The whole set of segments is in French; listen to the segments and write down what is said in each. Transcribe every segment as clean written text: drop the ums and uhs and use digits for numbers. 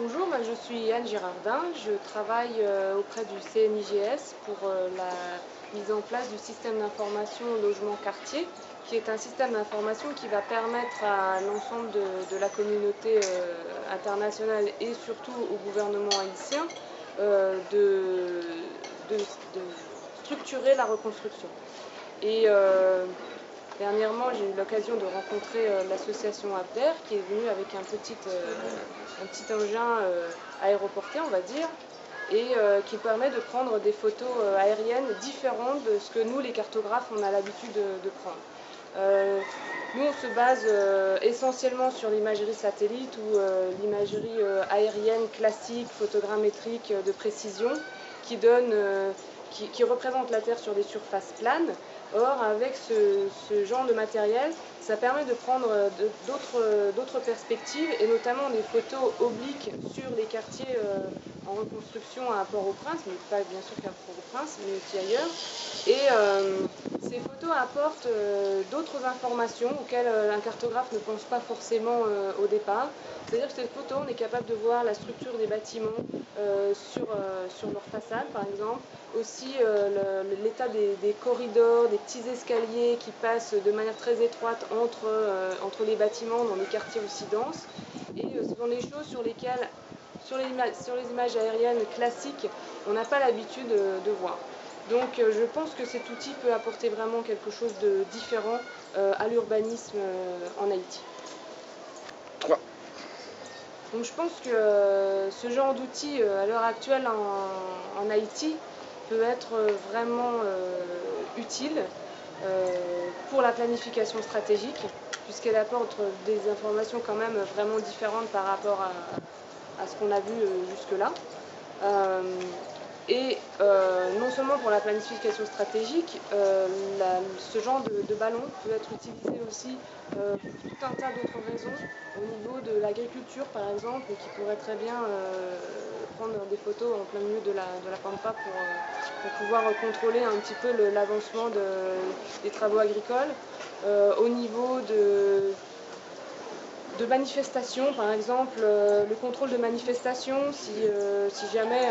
Bonjour, je suis Anne Girardin, je travaille auprès du CNIGS pour la mise en place du système d'information logement quartier, qui est un système d'information qui va permettre à l'ensemble de la communauté internationale et surtout au gouvernement haïtien de structurer la reconstruction. Et dernièrement, j'ai eu l'occasion de rencontrer l'association Abder qui est venue avec un petit engin aéroporté, on va dire, et qui permet de prendre des photos aériennes différentes de ce que nous, les cartographes, on a l'habitude de prendre. Nous, on se base essentiellement sur l'imagerie satellite ou l'imagerie aérienne classique, photogrammétrique de précision, qui représente la Terre sur des surfaces planes. Or, avec ce genre de matériel, ça permet de prendre d'autres perspectives et notamment des photos obliques sur les quartiers en reconstruction à Port-au-Prince, mais pas bien sûr qu'à Port-au-Prince, mais aussi ailleurs. Et ces photos apportent d'autres informations auxquelles un cartographe ne pense pas forcément au départ. C'est-à-dire que ces photos, on est capable de voir la structure des bâtiments sur leur façade, par exemple, aussi l'état des corridors, des petits escaliers qui passent de manière très étroite entre les bâtiments dans des quartiers aussi denses. Et ce sont des choses sur lesquelles, sur les images aériennes classiques, on n'a pas l'habitude de voir. Donc je pense que cet outil peut apporter vraiment quelque chose de différent à l'urbanisme en Haïti. 3. Donc je pense que ce genre d'outil à l'heure actuelle en Haïti peut être vraiment utile pour la planification stratégique, puisqu'elle apporte des informations quand même vraiment différentes par rapport à ce qu'on a vu jusque-là. Non seulement pour la planification stratégique, ce genre de ballon peut être utilisé aussi pour tout un tas d'autres raisons, au niveau de l'agriculture par exemple, qui pourrait très bien prendre des photos en plein milieu de la pampa pour pouvoir contrôler un petit peu l'avancement des travaux agricoles. Au niveau de manifestations, par exemple, le contrôle de manifestations, si jamais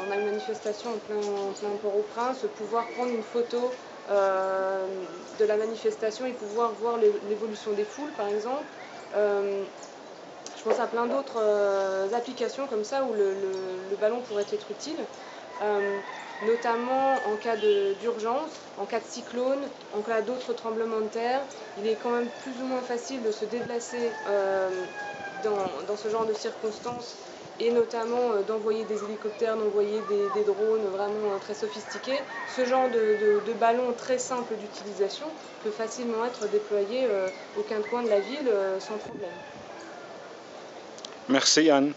on a une manifestation en plein Port-au-Prince, pouvoir prendre une photo de la manifestation et pouvoir voir l'évolution des foules, par exemple. Je pense à plein d'autres applications comme ça où le ballon pourrait être utile. Notamment en cas d'urgence, en cas de cyclone, en cas d'autres tremblements de terre, il est quand même plus ou moins facile de se déplacer dans ce genre de circonstances et notamment d'envoyer des hélicoptères, d'envoyer des drones vraiment très sophistiqués. Ce genre de ballon très simple d'utilisation peut facilement être déployé au coin de la ville sans problème. Merci Anne.